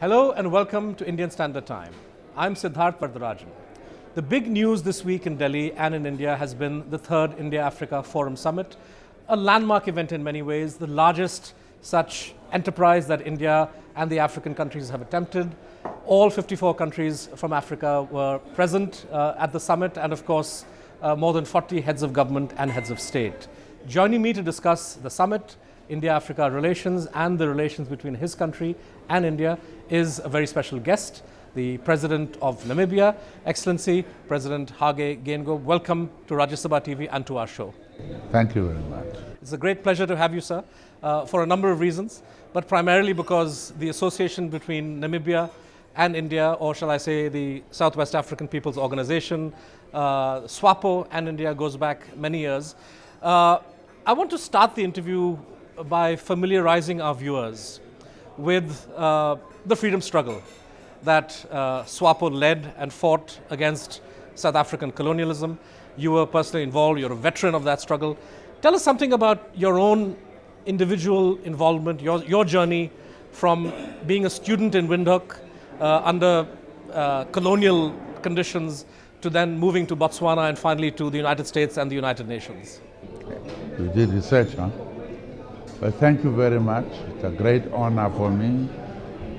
Hello and welcome to Indian Standard Time. I'm Siddharth Varadarajan. The big news this week in Delhi and in India has been the third India-Africa Forum Summit, a landmark event in many ways, the largest such enterprise that India and the African countries have attempted. All 54 countries from Africa were present at the summit, and of course, more than 40 heads of government and heads of state. Joining me to discuss the summit, India-Africa relations and the relations between his country and India is a very special guest, the President of Namibia, Excellency President Hage Geingob. Welcome to Rajya Sabha TV and to our show. Thank you very much. It's a great pleasure to have you, sir, for a number of reasons, but primarily because the association between Namibia and India, or shall I say the Southwest African People's Organization, SWAPO, and India goes back many years. I want to start the interview by familiarizing our viewers with the freedom struggle that SWAPO led and fought against South African colonialism. You were personally involved, you're a veteran of that struggle. Tell us something about your own individual involvement, your journey from being a student in Windhoek under colonial conditions to then moving to Botswana and finally to the United States and the United Nations. You did research, huh? Well, thank you very much. It's a great honor for me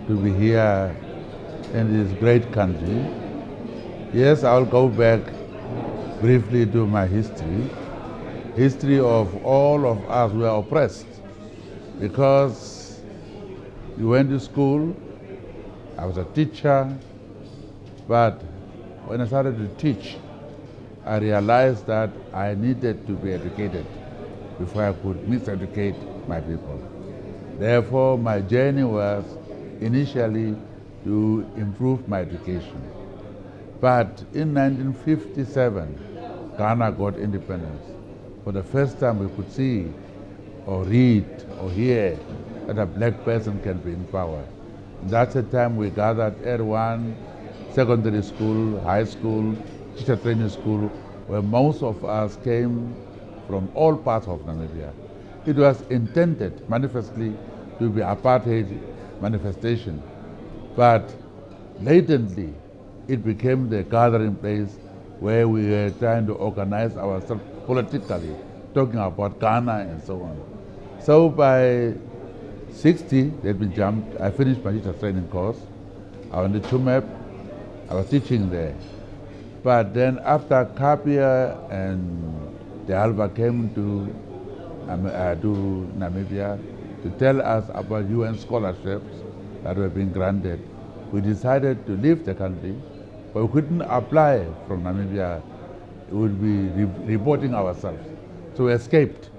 to be here in this great country. Yes, I'll go back briefly to my history of all of us who are oppressed, because we went to school, I was a teacher, but when I started to teach, I realized that I needed to be educated before I could miseducate my people. Therefore, my journey was initially to improve my education. But in 1957, Ghana got independence. For the first time, we could see or read or hear that a black person can be in power. That's the time we gathered at one secondary school, high school, teacher training school, where most of us came from all parts of Namibia. It was intended manifestly to be apartheid manifestation, but latently it became the gathering place where we were trying to organize ourselves politically, talking about Ghana and so on. So by 60, let me jump, I finished my teacher training course. I went to Chumep, I was teaching there. But then after Kapia and the Alba came to Namibia to tell us about UN scholarships that were being granted, we decided to leave the country, but we couldn't apply from Namibia. We would be reporting ourselves. So we escaped.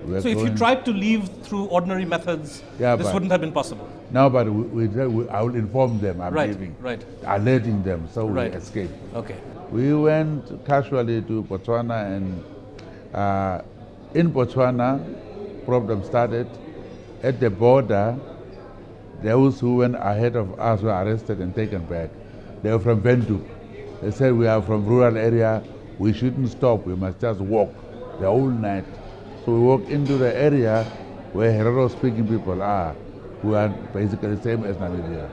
So if you tried to leave through ordinary methods, this wouldn't have been possible? No, but I will inform them I'm leaving, alerting them, so we escaped. Okay. We went casually to Botswana, and in Botswana, problem started. At the border, those who went ahead of us were arrested and taken back. They were from Windhoek. They said, we are from rural area, we shouldn't stop, we must just walk the whole night. So we walked into the area where Herero-speaking people are, who are basically the same as Namibia.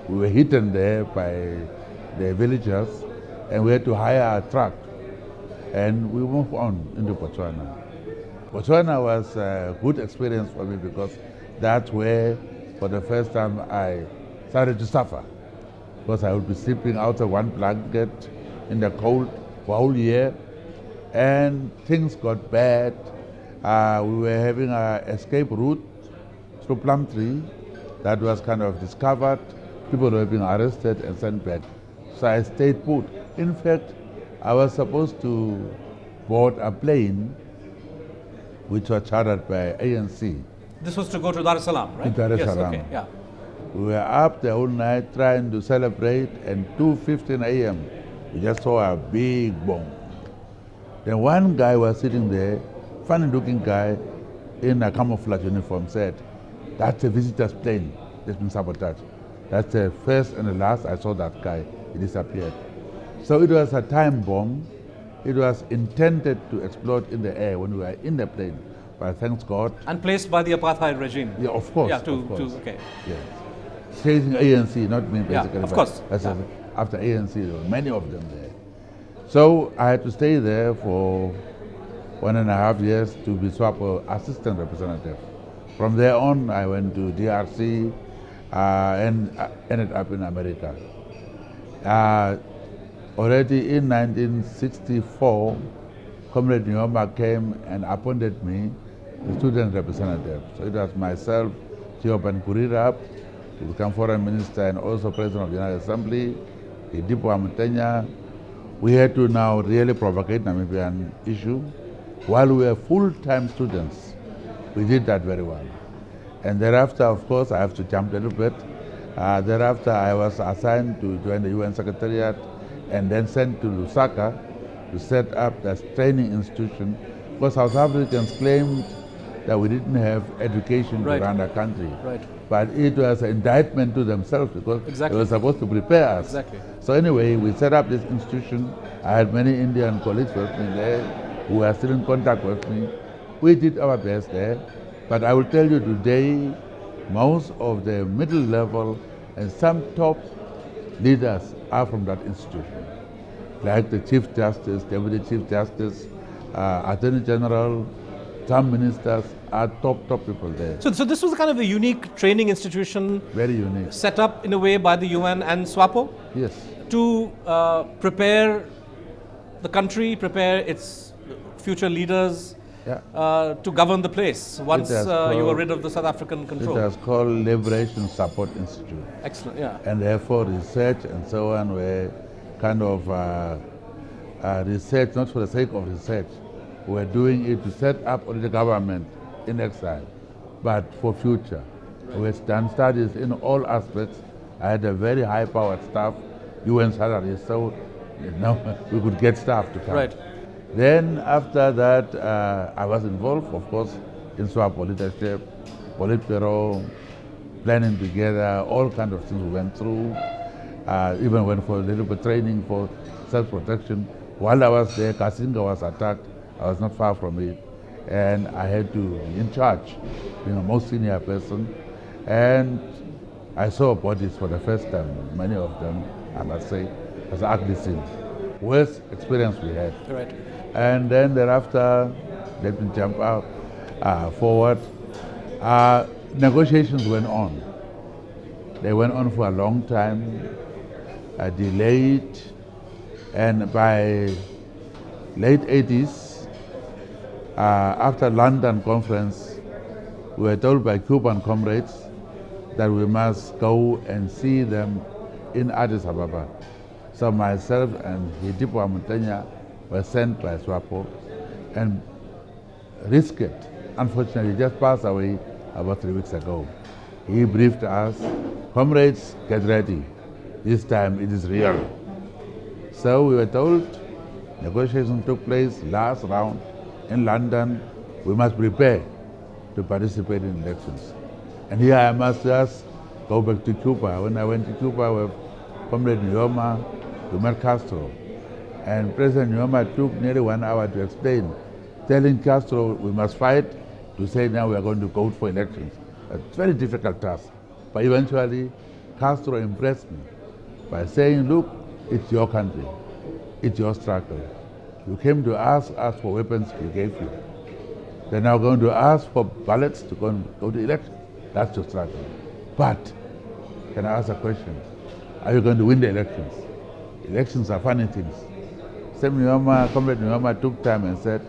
We were hidden there by the villagers, and we had to hire a truck, and we moved on into Botswana. Botswana was a good experience for me because that's where, for the first time, I started to suffer. Because I would be sleeping out of one blanket in the cold for a whole year, and things got bad. We were having an escape route through Plumtree that was kind of discovered. People were being arrested and sent back. So I stayed put. In fact, I was supposed to board a plane which was chartered by ANC. This was to go to Dar es Salaam, right? To Dar es Salaam. Yes, okay, yeah. We were up the whole night trying to celebrate, and 2:15 a.m. we just saw a big bomb. Then one guy was sitting there, funny-looking guy in a camouflage uniform, said, "That's a visitor's plane that's been sabotaged." That's the first and the last I saw that guy. He disappeared. So it was a time bomb. It was intended to explode in the air when we were in the plane. But thanks God. And placed by the apartheid regime. Yeah, of course. Yeah, of course. okay. Yes. chasing ANC, not me Yeah, basically. of but course. After ANC, there were many of them there. So I had to stay there for 1.5 years to be SWAPO assistant representative. From there on, I went to DRC and ended up in America. Already in 1964, Comrade Nyoma came and appointed me the student representative. So it was myself, Theoban Kurirap, to become foreign minister and also president of the United Assembly, Dipo Amutenya. We had to now really provocate Namibian issue. While we were full-time students, we did that very well. And thereafter, of course, I have to jump a little bit. Thereafter, I was assigned to join the UN Secretariat and then sent to Lusaka to set up this training institution, because South Africans claimed that we didn't have education to run our country. Right. But it was an indictment to themselves because they were supposed to prepare us. Exactly. So anyway, we set up this institution. I had many Indian colleagues with me there who are still in contact with me. We did our best there. But I will tell you today, most of the middle level and some top leaders are from that institution. Like the Chief Justice, Deputy Chief Justice, Attorney General, some ministers are top people there. So this was kind of a unique training institution. Very unique. Set up in a way by the UN and SWAPO. Yes. To prepare the country, prepare its future leaders to govern the place once you were rid of the South African control. It was called Liberation Support Institute. Excellent, yeah. And therefore research and so on were kind of research, not for the sake of research. We were doing it to set up the government in exile, but for future. We had done studies in all aspects. I had a very high-powered staff, UN salaries, so we could get staff to come. Right. Then after that, I was involved, of course, in SWAPO leadership, Politburo, planning together, all kinds of things we went through. Even went for a little bit training for self-protection. While I was there, Kasinga was attacked. I was not far from it. And I had to be in charge, most senior person. And I saw bodies for the first time. Many of them, I must say, as ugly scene. Worst experience we had. Right. And then thereafter, let me jump out forward. Negotiations went on. They went on for a long time, delayed, and by late 80s, after London conference, we were told by Cuban comrades that we must go and see them in Addis Ababa. So myself and Dipo Amutenya were sent by SWAPO, and Risket, unfortunately, just passed away about 3 weeks ago. He briefed us, comrades, get ready. This time it is real. So we were told, negotiations took place, last round in London, we must prepare to participate in elections. And here I must just go back to Cuba. When I went to Cuba with Comrade Nyoma, to met Castro. And President Nyoma took nearly 1 hour to explain, telling Castro we must fight to say now we are going to go for elections. A very difficult task. But eventually, Castro impressed me by saying, look, it's your country. It's your struggle. You came to ask us for weapons, we gave you. They're now going to ask for ballots to go to election. That's your struggle. But, can I ask a question? Are you going to win the elections? Elections are funny things. Comrade Nyoma took time and said,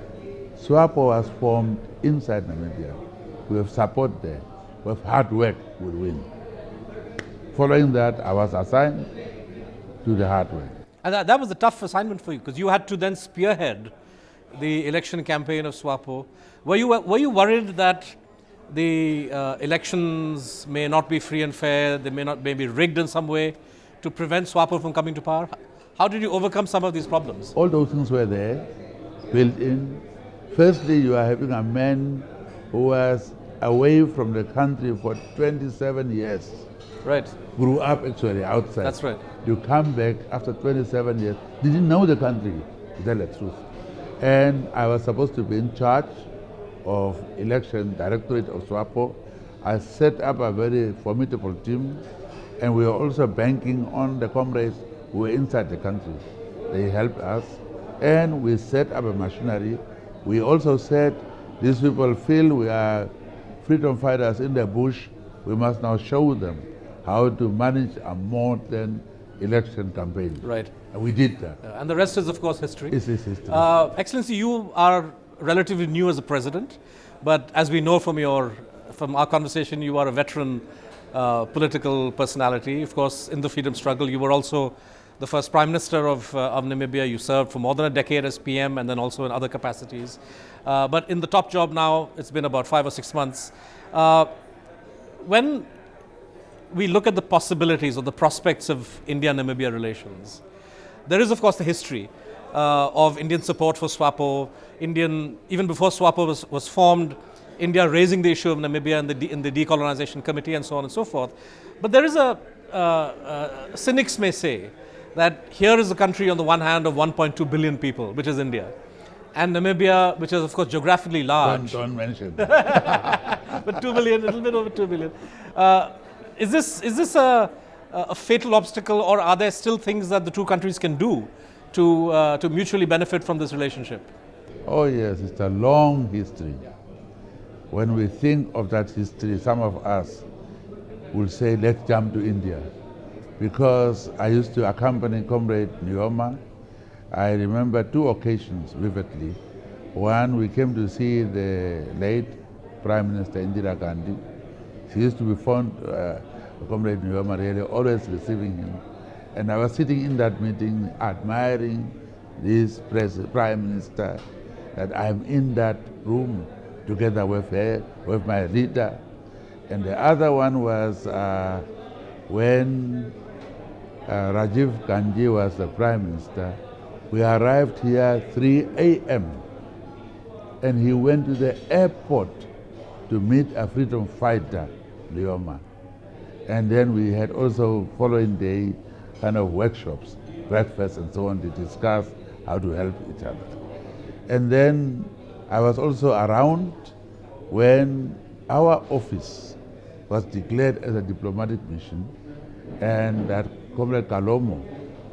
SWAPO was formed inside Namibia. We have support there. With hard work, we'll win. Following that, I was assigned to the hard work. And that was a tough assignment for you, because you had to then spearhead the election campaign of SWAPO. Were you worried that the elections may not be free and fair, they may be rigged in some way to prevent SWAPO from coming to power? How did you overcome some of these problems? All those things were there, built in. Firstly, you are having a man who was away from the country for 27 years. Right. Grew up actually outside. That's right. You come back after 27 years, didn't know the country, to tell the truth. And I was supposed to be in charge of election directorate of SWAPO. I set up a very formidable team And we are also banking on the comrades who are inside the country. They helped us, and we set up a machinery. We also said, these people feel we are freedom fighters in the bush. We must now show them how to manage a modern election campaign. Right. And we did that. And the rest is, of course, history. It's history. Excellency, you are relatively new as a president, but as we know from our conversation, you are a veteran political personality. Of course, in the freedom struggle, you were also the first Prime Minister of Namibia. You served for more than a decade as PM and then also in other capacities. But in the top job now, it's been about 5 or 6 months. When we look at the possibilities or the prospects of India-Namibia relations, there is, of course, the history of Indian support for SWAPO. Even before SWAPO was formed, India raising the issue of Namibia in the decolonization committee and so on and so forth. But there is cynics may say that here is a country on the one hand of 1.2 billion people, which is India, and Namibia, which is of course geographically large. Don't mention. But 2 billion, a little bit over 2 billion. Is this a fatal obstacle, or are there still things that the two countries can do to mutually benefit from this relationship? Oh yes, it's a long history. When we think of that history, some of us will say, let's jump to India. Because I used to accompany Comrade Nyoma. I remember 2 occasions vividly. One, we came to see the late Prime Minister Indira Gandhi. She used to be fond, Comrade Nyoma, really always receiving him. And I was sitting in that meeting admiring this Prime Minister, that I'm in that room together with her, with my leader. And the other one was when Rajiv Gandhi was the Prime Minister. We arrived here 3 a.m. and he went to the airport to meet a freedom fighter, Leoma. And then we had also following day kind of workshops, breakfast and so on, to discuss how to help each other. And then I was also around when our office was declared as a diplomatic mission, and that Comrade Kalomo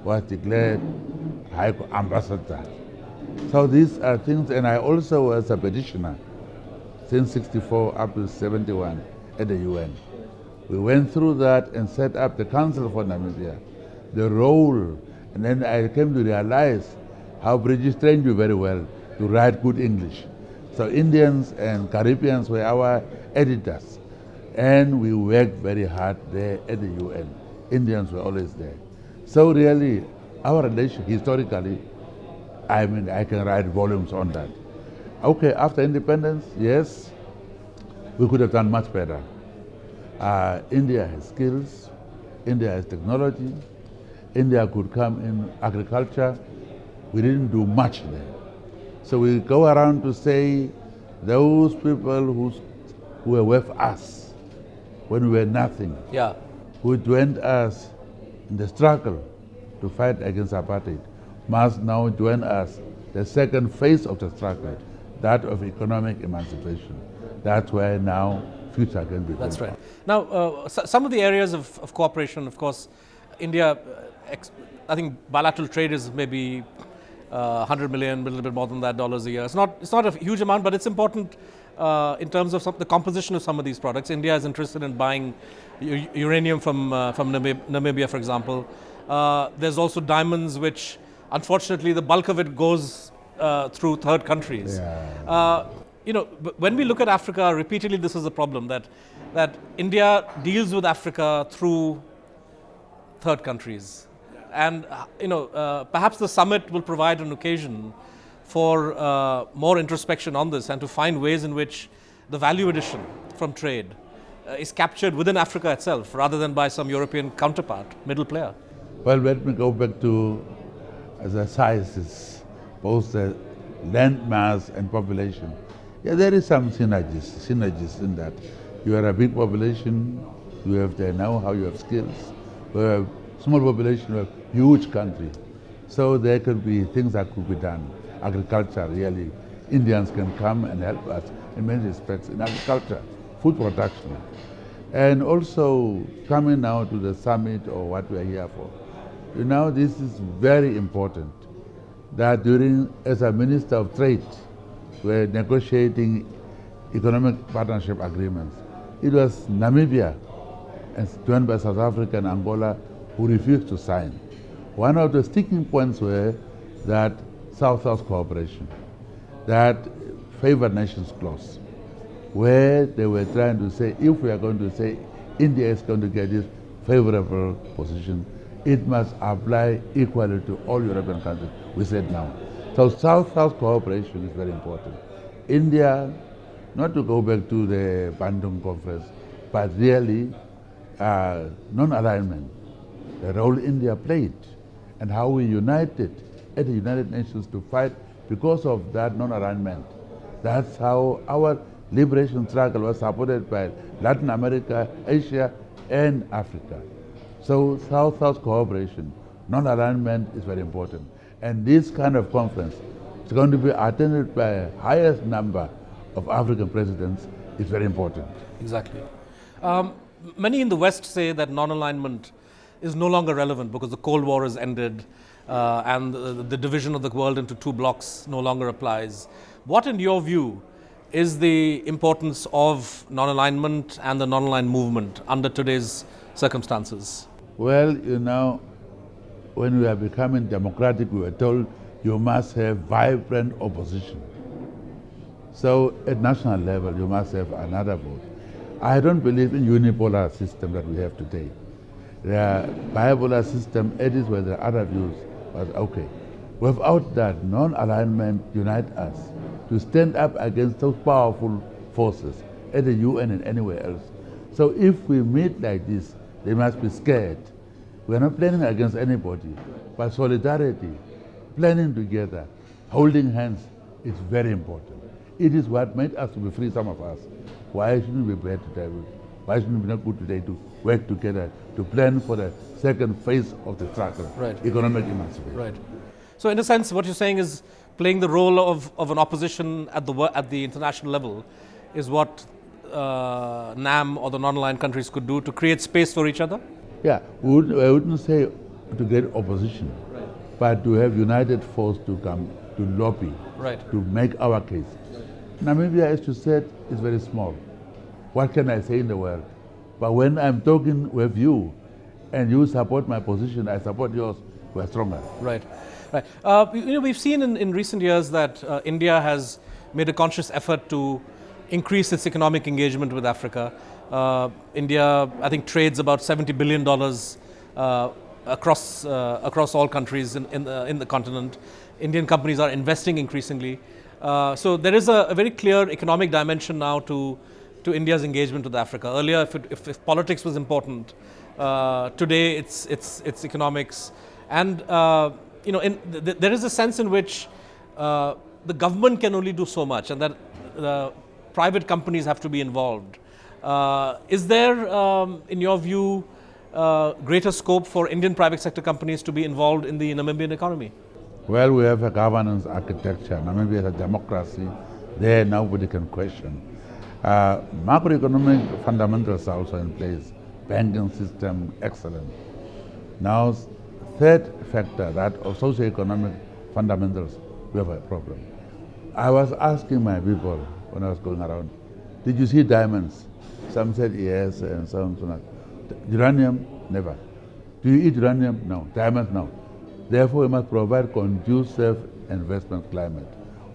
was declared High Ambassador. So these are things, and I also was a petitioner since 64 up to 71 at the UN. We went through that and set up the Council for Namibia, the role, and then I came to realize how British trained you very well to write good English. So Indians and Caribbeans were our editors, and we worked very hard there at the UN. Indians were always there. So really, our relation historically, I mean, I can write volumes on that. Okay, after independence, yes, we could have done much better. India has skills, India has technology, India could come in agriculture. We didn't do much there. So we go around to say those people who were with us when we were nothing, who joined us in the struggle to fight against apartheid, must now join us, the second phase of the struggle, that of economic emancipation. That's where now future can be. That's right. Now, some of the areas of cooperation, of course, India, I think bilateral trade is maybe 100 million, a little bit more than that, dollars a year. It's not a huge amount, but it's important in terms of the composition of some of these products. India is interested in buying uranium from Namibia, for example. There's also diamonds, which unfortunately the bulk of it goes through third countries. When we look at Africa, repeatedly this is a problem, that India deals with Africa through third countries. And perhaps the summit will provide an occasion for more introspection on this and to find ways in which the value addition from trade is captured within Africa itself rather than by some European counterpart, middle player. Well, let me go back to the sizes, both the land mass and population. Yeah, there is some synergies in that. You are a big population, you have the know-how, you have skills. We have small population, we have huge country. So there could be things that could be done. Agriculture, really. Indians can come and help us in many respects in agriculture, food production. And also coming now to the summit or what we are here for. This is very important that as a Minister of Trade, we're negotiating economic partnership agreements. It was Namibia, and joined by South Africa and Angola, who refused to sign. One of the sticking points were that South-South cooperation, that favored nations clause, where they were trying to say, if we are going to say India is going to get this favorable position, it must apply equally to all European countries. We said no. So South-South cooperation is very important. India, not to go back to the Bandung conference, but really non-alignment, the role India played, and how we united at the United Nations to fight because of that non-alignment. That's how our liberation struggle was supported by Latin America, Asia, and Africa. So South-South cooperation, non-alignment is very important. And this kind of conference is going to be attended by a highest number of African presidents is very important. Exactly. Many in the West say that non-alignment is no longer relevant because the Cold War has ended and the division of the world into two blocks no longer applies. What, in your view, is the importance of non-alignment and the non-aligned movement under today's circumstances? Well, when we are becoming democratic, we were told you must have vibrant opposition. So at national level, you must have another vote. I don't believe in unipolar system that we have today. The bipolar system, it is where there are other views, but okay. Without that, non-alignment unite us to stand up against those powerful forces at the UN and anywhere else. So if we meet like this, they must be scared. We are not planning against anybody, but solidarity, planning together, holding hands is very important. It is what made us to be free, some of us. Why shouldn't we be bad today? Why shouldn't we not good today to work together to plan for the second phase of the struggle, right. Economic emancipation? Right. So in a sense, what you're saying is playing the role of an opposition at the international level is what NAM or the non-aligned countries could do to create space for each other? Yeah, I wouldn't say to get opposition, right, but to have united force to come to lobby, right, to make our case. Namibia, as you said, is very small. What can I say in the world? But when I'm talking with you and you support my position, I support yours, we're stronger. Right. Right. We've seen in recent years that India has made a conscious effort to increase its economic engagement with Africa. India, I think, trades about $70 billion across all countries in the continent. Indian companies are investing increasingly. So there is a very clear economic dimension now to India's engagement with Africa. Earlier, if politics was important, today it's economics, and there is a sense in which the government can only do so much, and that private companies have to be involved. Is there, in your view, greater scope for Indian private sector companies to be involved in the Namibian economy? Well, we have a governance architecture. Namibia is a democracy. There, nobody can question. Macroeconomic fundamentals are also in place. Banking system, excellent. Now, third factor, that of socioeconomic fundamentals, we have a problem. I was asking my people when I was going around, did you see diamonds? Some said yes, and some not. Uranium, never. Do you eat uranium? No. Diamonds, no. Therefore, we must provide conducive investment climate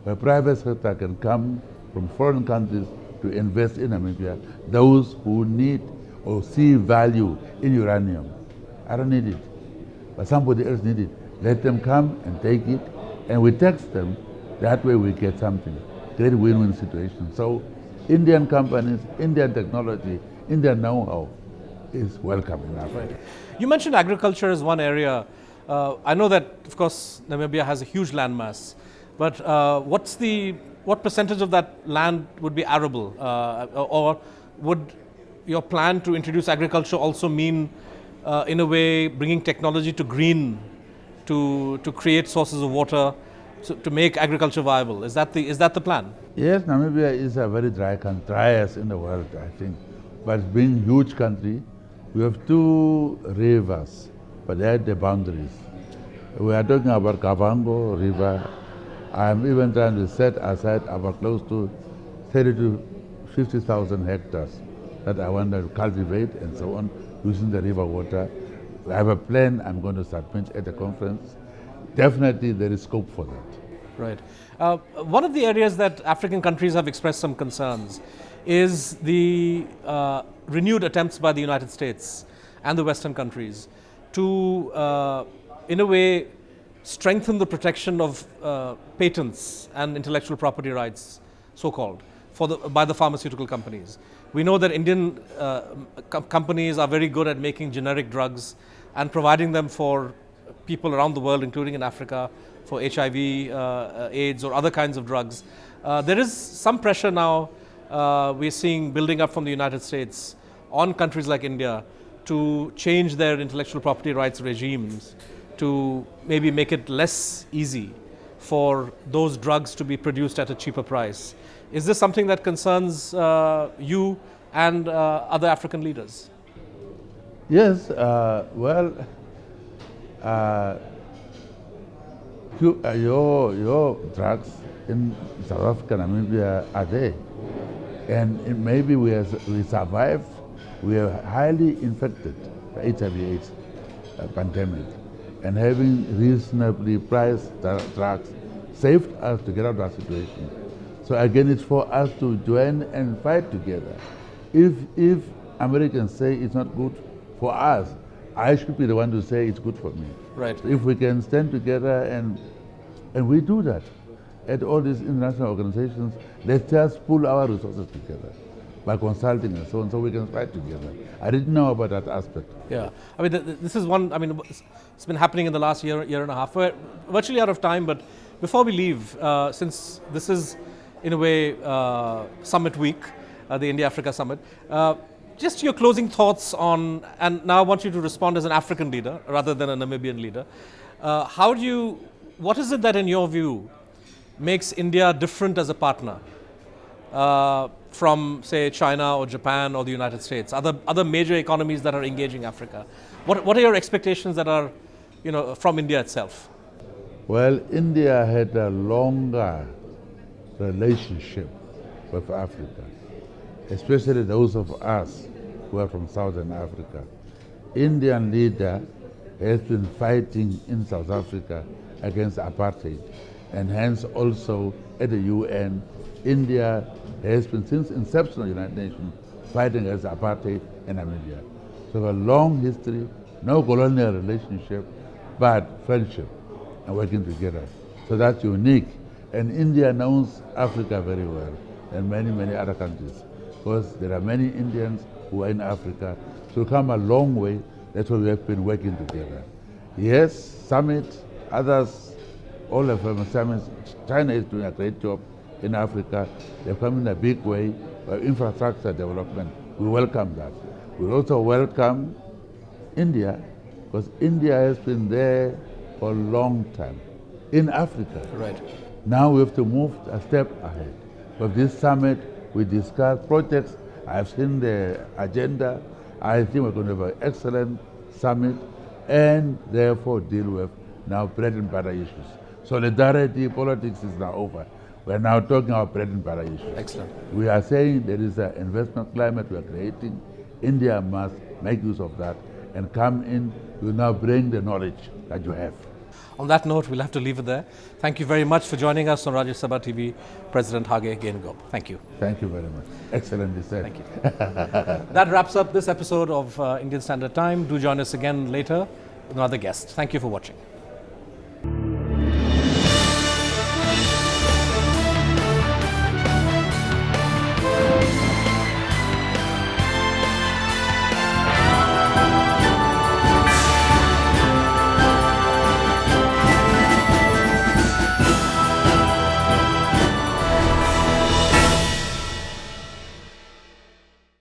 where private sector can come from foreign countries to invest in Namibia, those who need or see value in uranium. I don't need it, but somebody else needs it. Let them come and take it, and we tax them. That way we get something. Great win-win situation. So Indian companies, Indian technology, Indian know-how is welcome in Africa. Right. You mentioned agriculture as one area. I know that, of course, Namibia has a huge landmass, but what percentage of that land would be arable, or would your plan to introduce agriculture also mean, in a way, bringing technology to green, to create sources of water, to make agriculture viable? Is that the plan? Yes, Namibia is a very dry country, driest in the world, I think. but being huge country, we have two rivers, but they are the boundaries. We are talking about Kavango River. I'm even trying to set aside about close to 30 to 50,000 hectares that I want to cultivate and so on using the river water. I have a plan I'm going to submit at the conference. Definitely there is scope for that. Right. One of the areas that African countries have expressed some concerns is the renewed attempts by the United States and the Western countries to, in a way, strengthen the protection of patents and intellectual property rights, so-called, by the pharmaceutical companies. We know that Indian companies are very good at making generic drugs and providing them for people around the world, including in Africa, for HIV, AIDS, or other kinds of drugs. There is some pressure now we're seeing building up from the United States on countries like India to change their intellectual property rights regimes to maybe make it less easy for those drugs to be produced at a cheaper price. Is this something that concerns you and other African leaders? Yes, your drugs in South Africa, Namibia are there. And maybe we survived. We are highly infected by HIV/AIDS pandemic. And having reasonably priced drugs saved us to get out of that situation. So again, it's for us to join and fight together. If Americans say it's not good for us, I should be the one to say it's good for me. Right. So if we can stand together and we do that at all these international organizations, let's just pull our resources together by consulting and so on, so we can fight together. I didn't know about that aspect. Yeah, I mean, this is one, I mean, it's been happening in the last year and a half. We're virtually out of time, but before we leave, since this is, in a way, Summit Week, the India-Africa Summit, just your closing thoughts on, and now I want you to respond as an African leader rather than a Namibian leader. What is it that in your view makes India different as a partner from, say, China or Japan or the United States, other major economies that are engaging Africa? What are your expectations that are, from India itself? Well, India had a longer relationship with Africa, especially those of us who are from Southern Africa. Indian leader has been fighting in South Africa against apartheid, and hence also at the UN, India has been, since inception of the United Nations, fighting against apartheid in Namibia. So a long history, no colonial relationship, but friendship and working together. So that's unique. And India knows Africa very well, and many, many other countries, because there are many Indians who are in Africa. So come a long way. That's why we have been working together. Yes, summit, others, all of them summits. China is doing a great job in Africa. They're coming in a big way by infrastructure development. We welcome that. We also welcome India, because India has been there for a long time in Africa. Right. Now we have to move a step ahead. With this summit, we discuss projects. I've seen the agenda. I think we're going to have an excellent summit and therefore deal with now bread and butter issues. Solidarity, politics is now over. We're now talking about bread and butter issues. Excellent. We are saying there is an investment climate we are creating. India must make use of that and come in. You now bring the knowledge that you have. On that note, we'll have to leave it there. Thank you very much for joining us on Rajya Sabha TV, President Hage Geingob. Thank you. Thank you very much. Excellently said. Thank you. That wraps up this episode of Indian Standard Time. Do join us again later with another guest. Thank you for watching.